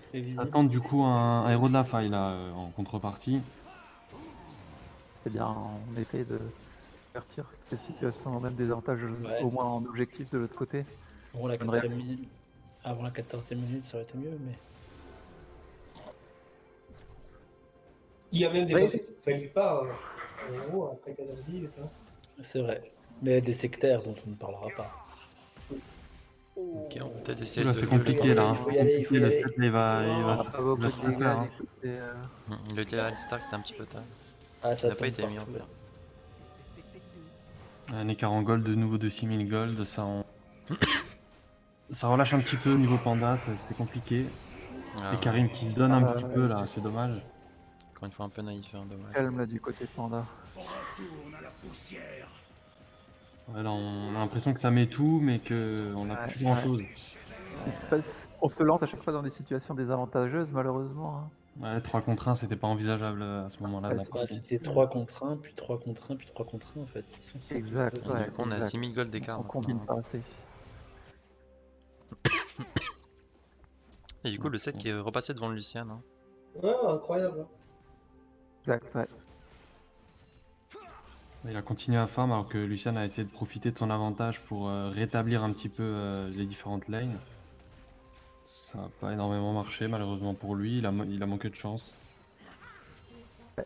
D: prévisible.
A: tente du coup un héros de la faille là en contrepartie.
C: C'était bien, on essayait de convertir ces situations en même désavantage
D: Ouais.
C: au moins en objectif de l'autre côté.
D: Bon, la
C: Bonne
D: 14e
C: réaction.
D: minute... Avant la 14e minute, ça aurait été mieux, mais...
E: Il y a même des
C: Oui.
E: boss qui ne fallait pas en gros après 14 minutes. Hein.
D: C'est vrai. Mais des sectaires dont on ne parlera pas.
B: Ok, on peut peut-être essayer
A: Là
B: de
A: c'est
B: violer.
A: compliqué là. Hein.
D: Faut y aller,
A: Compliqué,
D: faut y
A: le
D: aller.
A: 7 il va
C: On a pas beaucoup
A: va
C: de
A: se
C: dégâts
A: faire, hein.
C: du côté,
B: Le tir Alistar qui était un petit peu tard.
D: Ah,
B: Il
D: ça
B: n'a pas
D: tombe
B: été mis en
D: partout.
B: perte.
A: Un écart en gold de nouveau de 6000 gold, ça relâche un petit peu au niveau panda, c'est compliqué.
B: Ah,
A: Et Karim qui se donne un petit peu là, c'est dommage.
B: encore une fois un peu naïf, hein, dommage.
C: calme là du côté panda.
A: Ouais, là, on a l'impression que ça met tout, mais qu'on a
C: Ouais,
A: plus grand chose.
C: On se lance à chaque fois dans des situations désavantageuses malheureusement. Hein.
A: Ouais, 3 contre 1, c'était pas envisageable à ce moment-là. de
C: Ouais,
A: la
C: c'est
D: Bah,
A: partie.
D: c'était 3 contre 1, puis 3 contre 1, puis 3 contre 1 en fait.
C: Exact,
B: Du
C: ouais,
B: coup, on a
C: exact.
B: 6000 gold d'écart.
C: On combine
B: maintenant.
C: pas assez.
B: Et du coup, le 7 qui est repassé devant le Lucian. Hein.
E: Ouais, incroyable. Hein.
C: Exact, ouais.
A: Il a continué à farm alors que Lucian a essayé de profiter de son avantage pour rétablir un petit peu les différentes lanes. Ça n'a pas énormément marché malheureusement pour lui, il a manqué de chance.
C: Il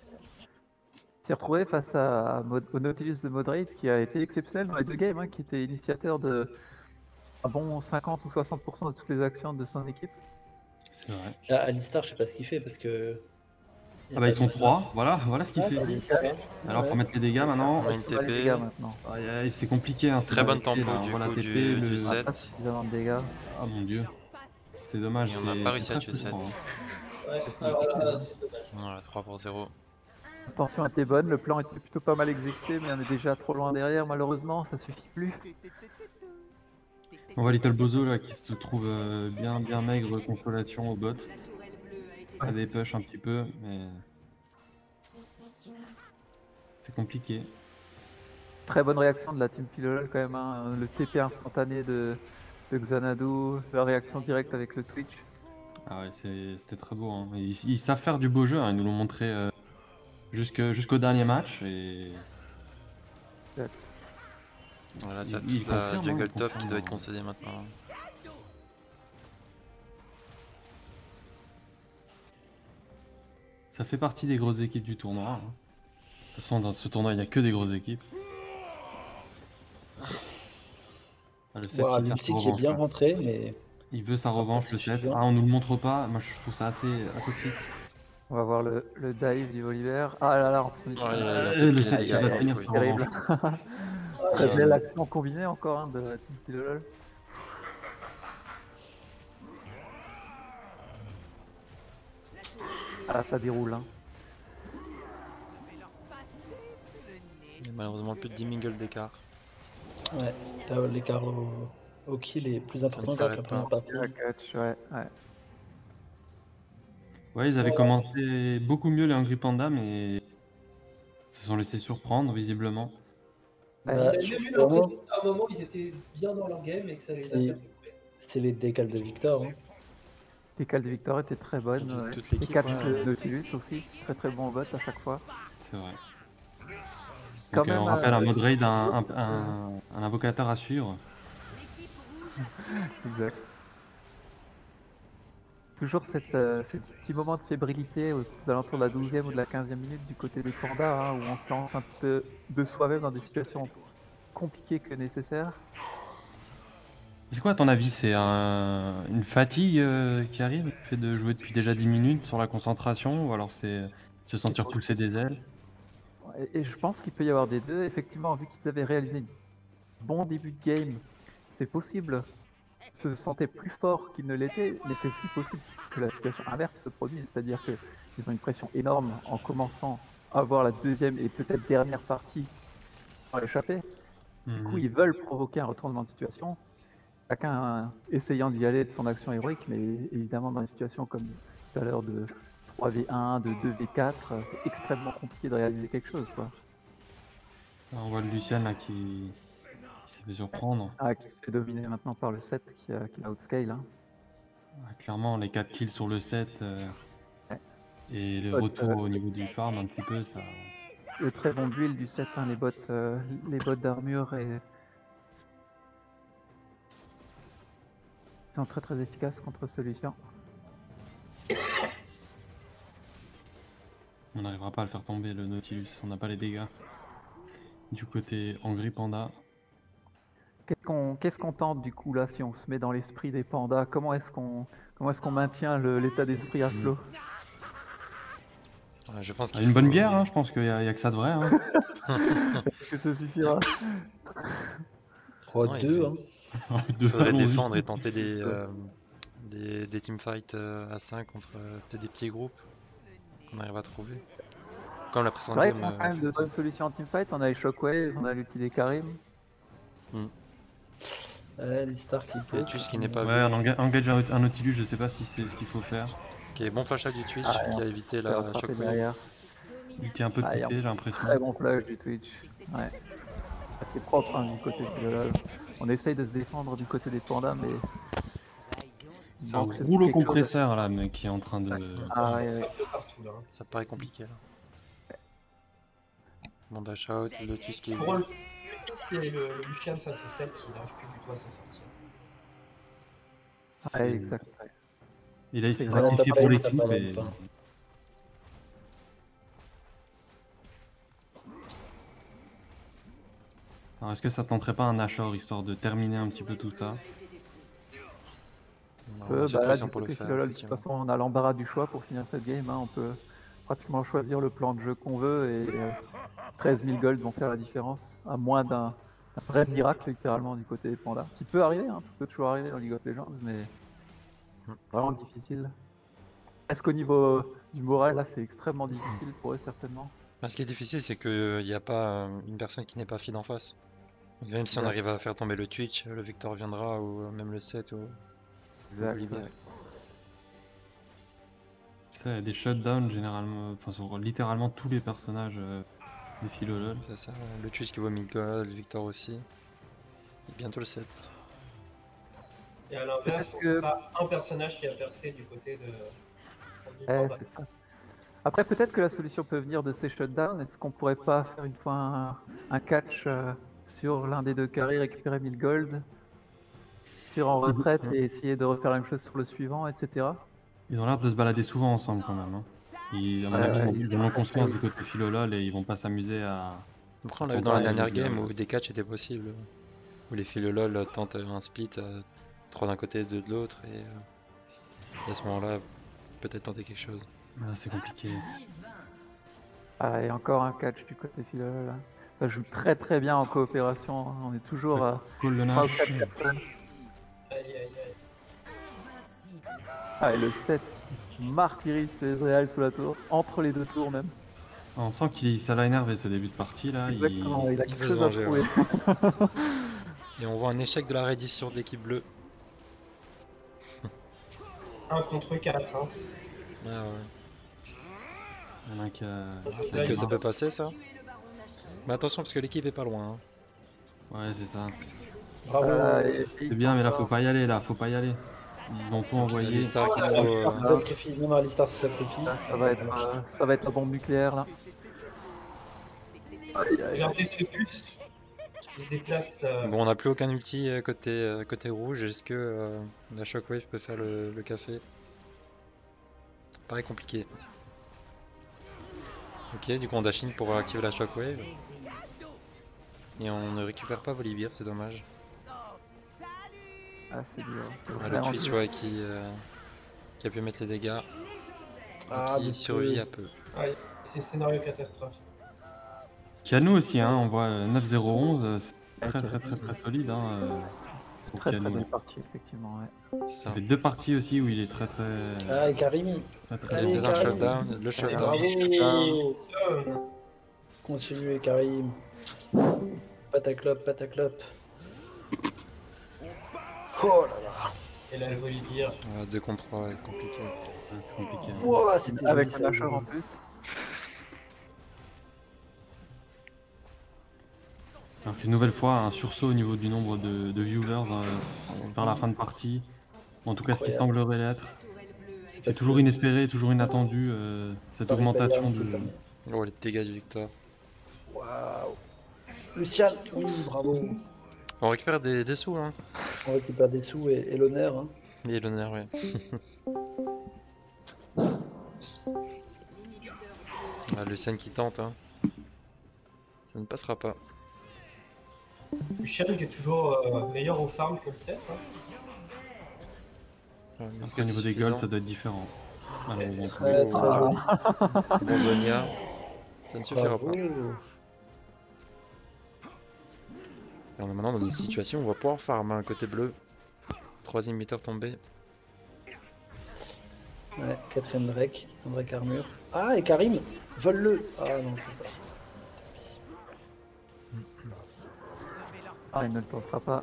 C: s'est retrouvé face au Nautilus de Moderate qui a été exceptionnel dans les deux games, hein, qui était initiateur de un bon 50 ou 60% de toutes les actions de son équipe.
A: C'est vrai.
D: Là, Alistar, je sais pas ce qu'il fait parce que.
A: Ah bah ils sont 3, voilà ce qu'il
D: Ah,
A: fait.
D: ça dit, ça va.
A: Alors
D: Ouais.
A: faut mettre les dégâts maintenant.
B: On a une
C: C'est pas les
B: TP.
C: dégâts maintenant.
A: Aïe, aïe, c'est compliqué. Hein, c'est
B: Très
A: pas
B: bonne
A: TP,
B: tempo
A: là.
B: du
A: Voilà,
B: coup
A: TP,
B: du
A: le-
B: 7.
C: Pas suffisamment de dégâts.
A: Ah mon dieu. C'est dommage.
B: Et on n'a
A: c'est-
B: pas réussi
A: c'est
B: à
A: très
B: tuer le 7.
A: frustrant, hein.
E: Ouais, alors là, c'est dommage.
B: Voilà, 3 pour 0.
C: L'intention était bonne, le plan était plutôt pas mal exécuté, mais on est déjà trop loin derrière, malheureusement, ça suffit plus.
A: On voit Little Bozo là qui se trouve bien maigre consolation au bot. Il des push un petit peu, mais c'est compliqué.
C: Très bonne réaction de la team Philolol quand même, hein. Le TP instantané de Xanadu, la réaction directe avec le Twitch.
A: Ah ouais, c'était très beau, hein. Ils savent faire du beau jeu, hein. Ils nous l'ont montré jusqu'au dernier match. Et
B: Voilà, t'as
A: il
B: toute la
A: confirme, hein,
B: jungle
A: il
B: top qui
A: confirme.
B: doit être concédée maintenant.
A: Ça fait partie des grosses équipes du tournoi, hein. De toute façon, dans ce tournoi, il n'y a que des grosses équipes. Ah, le 7
D: Voilà,
A: qui tire
D: l'ulti
A: sa
D: qui est
A: revanche,
D: bien
A: quoi.
D: rentré, mais
A: Il veut sa
D: sera pas
A: revanche, le 7.
D: suffisant.
A: Ah, on nous le montre pas. Moi, je trouve ça assez triste.
C: On va voir le dive du Volibear. Ah là là, en plus,
B: Ouais,
A: le
B: s'est pris
A: 7
B: les
A: qui
B: dégâts,
A: va
B: ouais,
A: tenir
B: oui.
A: sa
C: terrible.
A: revanche.
C: Très
D: Et,
C: belle action combinée encore, hein, de la team Philolol. Ah là, ça déroule, hein.
B: Il y a malheureusement plus de 10 mingles d'écart.
D: ouais, là, l'écart au kill est plus important que la
B: s'arrête
D: première
B: pas.
D: partie.
C: La catch, ouais.
A: Ouais, ils avaient commencé beaucoup mieux les Angry Panda, mais ils se sont laissés surprendre, visiblement.
C: Ouais.
D: Bah,
E: J'ai
D: je
E: même eu
D: pense vraiment,
E: l'impression qu'à un moment, ils étaient bien dans leur game et que ça les a
D: C'est-
E: perturbés.
D: c'est les décals de Victor. Hein.
C: Les calls de Victor étaient très bonnes.
B: Toute-
C: Ouais.
B: toute
C: Les
B: l'équipe,
C: catch
B: ouais.
C: de Nautilus aussi, très très bon vote à chaque fois.
A: C'est vrai.
C: Quand
A: Donc,
C: même,
A: on rappelle un mode raid,
C: euh,
A: un invocateur à suivre.
C: Exact. Toujours ces petits moments de fébrilité aux alentours de la 12e ou de la 15e minute du côté des pandas, hein, où on se lance un petit peu de soi-même dans des situations compliquées que nécessaires.
A: C'est quoi à ton avis? C'est une fatigue qui arrive, le fait de jouer depuis déjà 10 minutes sur la concentration, ou alors c'est se sentir pousser des ailes?
C: Et je pense qu'il peut y avoir des deux. Effectivement, vu qu'ils avaient réalisé un bon début de game, c'est possible. Ils se sentaient plus forts qu'ils ne l'étaient, mais c'est aussi possible que la situation inverse se produise, c'est-à-dire qu'ils ont une pression énorme en commençant à avoir la deuxième et peut-être dernière partie à échapper. Du coup,
A: Mhm.
C: ils veulent provoquer un retournement de situation, chacun essayant d'y aller de son action héroïque, mais évidemment dans des situations comme tout à l'heure de 3v1, de 2v4, c'est extrêmement compliqué de réaliser quelque chose, quoi.
A: Là, on voit le Lucian là qui s'est fait surprendre.
C: Ah, qui se fait dominer maintenant par le 7 qui a outscale, hein.
A: Ah, clairement, les 4 kills sur le 7
C: Ouais.
A: et le
C: Bot,
A: retour au niveau du farm un petit peu, ça.
C: Le très bon build du 7, hein, les bots d'armure sont très très efficaces contre celui-ci.
A: On n'arrivera pas à le faire tomber le Nautilus, on n'a pas les dégâts. Du côté Angry Panda,
C: Qu'est-ce qu'on tente du coup là si on se met dans l'esprit des pandas? Comment est-ce qu'on maintient l'état d'esprit à flot?
B: Ouais, je pense
A: ah,
B: qu'il
A: une bonne
B: faut-
A: bière, hein, je pense qu'il y a que ça de vrai, hein.
C: Est-ce que ça suffira?
D: 3-2,
B: Non,
D: hein.
A: De-
B: faudrait
A: allons-y.
B: défendre et tenter des teamfights à 5 contre peut-être des petits groupes qu'on arrive à trouver. Comme la
C: C'est
B: précédente
C: vrai
B: game.
C: qu'on a quand même de bonnes solutions en teamfight. On a les Shockwaves, on a l'ulti des Karim.
D: L'histoire qui
B: Il y a Twitch qui n'est pas
A: Ouais,
B: vu,
A: on engage un Nautilus, je sais pas si c'est ce qu'il faut faire.
B: qui est bon flash out du Twitch,
C: Ah,
B: qui a évité
C: Ça va
B: la
C: frapper
B: shockwave.
C: derrière.
A: Il tient un peu
C: Ah, et
A: pété,
C: en
A: j'ai
C: plus,
A: l'impression.
C: Très bon flash du Twitch. Ouais. Assez propre, hein, du côté de LoL. On essaye de se défendre du côté des pandas, mais. il
A: C'est un
C: manque ce petit
A: rouleau
C: quelque chose.
A: compresseur là, mais qui est en train de.
C: Ah, ouais.
E: Un peu partout là.
B: Ça paraît compliqué là. Bon dash out, le Twitch qui est
E: Pour le c'est le Lucian face au 7 qui n'arrive plus du tout à s'en sortir.
C: Ouais,
A: c'est-
C: exact. Ouais.
A: Il a été
C: C'est
D: vraiment
A: sacrifié
D: pas
A: pour
D: pareil,
A: l'équipe.
D: ça
A: Et...
D: parle pas.
A: Alors, est-ce que ça tenterait pas un Nashor histoire de terminer un petit peu tout ça?
B: On a cette
C: Là,
B: pression
C: du
B: pour le
C: côté
B: faire.
C: Philolol, de toute façon, on a l'embarras du choix pour finir cette game, hein. On peut pratiquement choisir le plan de jeu qu'on veut et 13 000 gold vont faire la différence, à moins d'un vrai miracle littéralement du côté des pandas. Qui peut arriver, hein, tout peut toujours arriver dans League of Legends, mais vraiment difficile. Est-ce qu'au niveau du moral, là, c'est extrêmement difficile pour eux, certainement?
B: Ce qui est difficile, c'est qu'il n'y a pas une personne qui n'est pas feed en face. Donc, même si on
C: Exact.
B: arrive à faire tomber le Twitch, le Victor viendra, ou même le 7 ou Olivier.
C: ouais.
A: Ça, il y a des shutdowns généralement, enfin sur littéralement tous les personnages des philolol.
B: C'est ça, le Twitch qui vaut 1000 gold, Victor aussi. Et bientôt le 7.
E: Et à l'inverse,
C: Est-ce que-
E: on a un personnage qui a percé du côté de.
C: C'est ça. Après, peut-être que la solution peut venir de ces shutdowns. Est-ce qu'on pourrait pas faire une fois un catch sur l'un des deux carrés, récupérer 1000 gold, tirer en retraite et essayer de refaire la même chose sur le suivant, etc.
A: Ils ont l'air de se balader souvent ensemble quand même. Hein. À mon avis, ils ont conscience du côté philolol et ils vont pas s'amuser à.
B: Après, on l'a vu dans la dernière game où des catchs étaient possibles. Où les philolol tentent un split, 3 d'un côté, 2 de l'autre. Et à ce moment-là, peut-être tenter quelque chose.
A: Ah, c'est compliqué.
C: Ah, et encore un catch du côté philolol. Ça joue très très bien en coopération. On est toujours à
A: Cool le
C: 3 ou
A: Nash.
C: 4 personnes.
E: Aïe aïe aïe.
C: Ah, et le 7 martyrise Ezreal sous la tour, entre les deux tours même.
A: On sent qu'il ça l'a énervé ce début de partie là.
C: Exactement, il a
B: il
C: quelque
B: veut
C: chose
B: se
C: à
B: venger,
C: prouver.
B: Et on voit un échec de la reddition de l'équipe bleue.
E: 1 contre 4. Hein.
B: Ah ouais.
A: Il y en a un qui a.
B: Est-ce que ça peut passer ça? Mais attention parce que l'équipe est pas loin. Hein.
A: Ouais, c'est ça.
D: Bravo.
A: C'est bien, mais là faut pas y aller, faut pas y aller. Ils vont tout envoyer.
B: Alistar qu'il faut.
D: Sacrifie, non, Alistar se sacrifie.
C: Ça va être la bombe nucléaire là.
E: Regardez ce bus qui se déplace.
B: Bon, on n'a plus aucun ulti côté rouge. Est-ce que la Shockwave peut faire le café? Pareil compliqué. Ok, du coup on dashine pour activer la Shockwave. Et on ne récupère pas Volibear, c'est dommage.
C: Ah, c'est dur. C'est
B: Ah, le
C: vraiment
B: Twitch
C: dur.
B: ouais, qui a pu mettre les dégâts.
D: Ah,
B: Qui
D: mais
B: survit à peu.
E: Ouais, c'est scénario catastrophe.
A: Kiano aussi, hein, on voit 9-0-11, c'est très solide. Hein, pour
C: Très très
A: Kiano.
C: belle partie, effectivement. Ouais.
B: C'est
A: Ça
B: ça.
A: fait 2 parties aussi où il est très.
D: Ah, et Karim,
A: très
B: Il y
D: Allez,
B: a un
D: Karim.
B: shutdown, le shutdown.
E: Et...
D: continuez Karim. Pataclop, pataclop. Oh là là.
E: Et là, le Volibear.
B: 2 contre 3, compliqué.
A: C'est compliqué. Hein.
D: Oh, c'était
C: Avec
D: joli,
C: un
D: ça.
C: nashor en plus.
A: Alors qu'une nouvelle fois, un sursaut au niveau du nombre de viewers vers la fin de partie. En tout cas, ce qui
D: Incroyable.
A: semblerait l'être.
D: C'est
A: C'est
D: parce
A: toujours
D: que-
A: inespéré, toujours inattendu, cette
D: Paris
A: augmentation
D: Bayern,
A: de.
D: c'est comme-
B: Oh, les dégâts du Victor.
D: Waouh. Lucian, oui, bravo.
B: On récupère des sous, hein.
D: On récupère des sous et l'honneur. Hein.
B: Et l'honneur, ouais. Ah, Lucian qui tente, hein. Ça ne passera pas.
E: Lucian qui est toujours meilleur au farm que le 7. Hein.
B: Ouais, mais est-ce
A: Après, au
B: que
A: niveau
B: c'est
A: des goals,
B: suffisant?
A: ça doit être différent. Malheureusement.
D: Très très joli.
B: Bon, Donia, ça ne suffira
D: Bravo.
B: pas. Et on est maintenant dans une situation où on va pouvoir farm, hein, côté bleu. 3ème meter tombé.
D: Ouais, 4ème Drake, un Drake armure. Ah, et Karim, vole-le. Ah non, je peux pas.
C: Ah, il ne le tentera pas.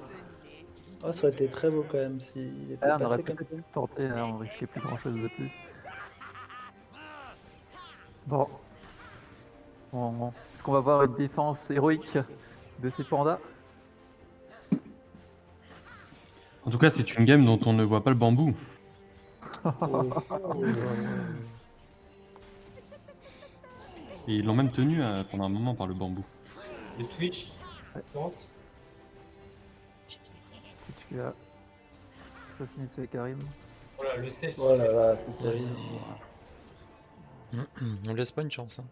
D: Oh, ça aurait été très beau quand même s'il était
C: Ah, on aurait
D: passé comme
C: pu
D: ça.
C: tenter, hein, on risquait plus grand chose de plus. Bon. Est-ce qu'on va voir une défense héroïque de ces pandas?
A: En tout cas, c'est une game dont on ne voit pas le bambou. Et ils l'ont même tenu pendant un moment par le bambou.
E: Le Twitch tente.
C: Tu as assassiné sur Karim.
E: Voilà, le 7.
D: Oh là là, c'est terrible.
B: On laisse pas une chance, hein.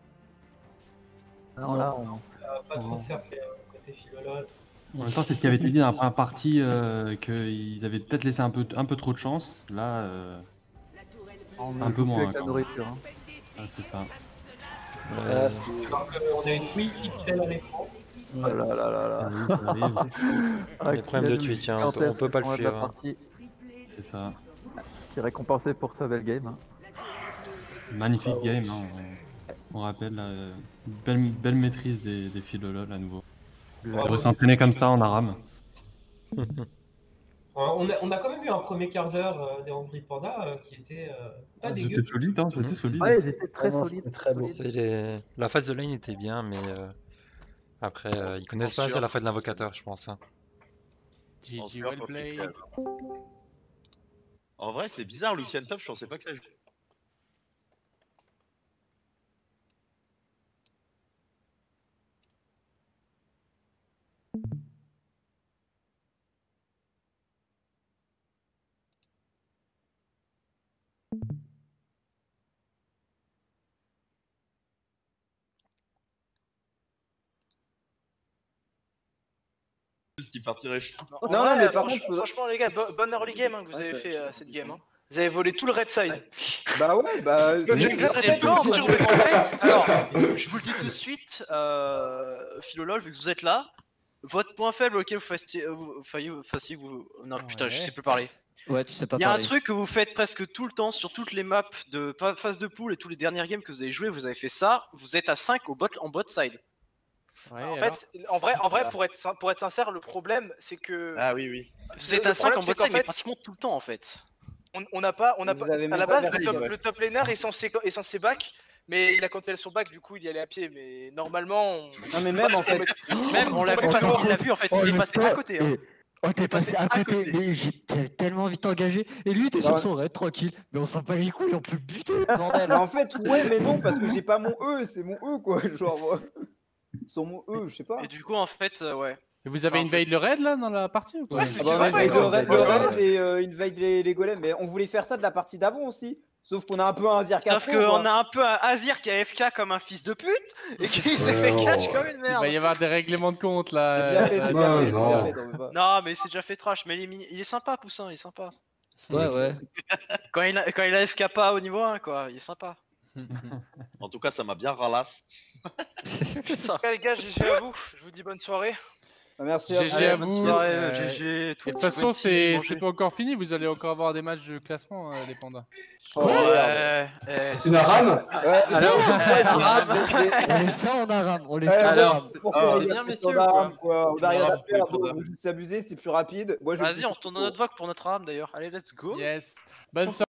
C: Non, là, on...
E: Pas trop de faire play côté Philolol.
A: En même temps, c'est ce qui avait été dit dans la première partie, qu'ils avaient peut-être laissé un peu trop de chance. Là,
C: on
A: Un peu
C: joue plus
A: moins,
C: avec la
A: quand
C: nourriture. Hein.
A: c'est ça.
D: Ah, c'est-
E: Alors qu'on a une 8 pixels à l'écran.
C: Oh là là là là.
A: Ça arrive,
C: Ah,
B: Les problèmes de
C: Kylian,
B: Twitch, hein, on peut pas le
C: gigantesque
B: fuir,
C: de la
B: hein.
C: partie,
A: c'est ça.
C: qui est récompensé pour sa belle game. Hein.
A: Magnifique game, hein, on rappelle. Belle maîtrise des philolol à nouveau. On devrait s'entraîner comme ça en aram.
E: On a quand même eu un premier quart d'heure des Angry Panda qui était pas dégueu.
A: C'était solide, hein, c'était solide.
C: Ouais, ils étaient très
D: Vraiment,
C: solides.
D: c'était très beau.
B: La phase de lane était bien, mais après, ils connaissent pas assez la phase de l'invocateur, je pense. Hein.
I: GG well played. En vrai, c'est bizarre, Lucian Top, je pensais pas que ça jouait. Qui partirait chaud.
J: Non, mais par contre, franchement, les gars, bonne early game que vous avez fait cette game. Vous avez volé tout le red side.
K: Bah ouais, bah.
J: J'ai une classe
K: en fait,
J: plan,
K: en fait, alors, je vous le dis tout de suite, Philolol, vu que vous êtes là, votre point faible auquel vous fassiez vous. Non, putain, je sais plus parler.
L: Ouais, tu sais pas
K: Il y a un
L: parler.
K: truc que vous faites presque tout le temps sur toutes les maps de phase de pool et tous les dernières games que vous avez joué, vous avez fait ça, vous êtes à 5 en bot side.
J: Ouais, en fait, en vrai, pour être sincère, le problème, c'est que.
I: Ah oui.
K: Vous êtes à 5 en bot side, mais pratiquement tout le temps en fait.
J: On n'a pas. À la base,
K: validé,
J: le top laner est censé back, mais il a cancel son back, du coup il y allait à pied. Mais normalement.
K: Non, mais même en fait. Même on l'a vu, il l'a vu en fait, il est passé à côté. Hein.
L: Oh, t'es passé à côté, mais j'ai tellement envie de t'engager. Et lui, t'es sur son raid, tranquille. Mais on s'en bat les couilles, on peut buter, bordel.
K: Bah, en fait, ouais, mais non, parce que j'ai pas mon E, c'est mon E quoi. Genre, moi. Sur mon E, je sais pas.
J: Et du coup, en fait, ouais.
M: Et vous avez invade le raid là dans la partie ou quoi?
J: Ouais, c'est
K: Ah bah,
J: ce
K: on
J: qu'ils ont fait,
K: invade
J: quoi.
K: le raid et invade les golems. Mais on voulait faire ça de la partie d'avant aussi. Sauf qu'on a un peu un Azir
J: Sauf qu'on a un peu un Azir qui a FK comme un fils de pute et qui s'est fait catch comme une
M: Il
J: merde.
M: va y avoir des règlements de compte là.
J: Non, mais c'est déjà fait trash. Mais il est sympa, Poussin, il est sympa.
L: Ouais.
J: Quand il a FK pas au niveau 1, quoi, il est sympa.
I: En tout cas, ça m'a bien ralasse.
J: Putain. Les gars, GG à vous. Je vous dis bonne soirée.
K: Merci
M: GG à vous.
J: GG.
M: Et de toute façon, c'est pas encore fini. Vous allez encore avoir des matchs de classement, les pandas.
K: Une rame.
M: Alors,
L: on les fait en aram. On les fait en aram.
K: C'est bien, messieurs. On a rien à perdre. On veut juste s'amuser, c'est plus rapide.
J: Vas-y, on retourne dans notre vogue pour notre rame d'ailleurs. Allez, let's go.
M: Yes. Bonne soirée.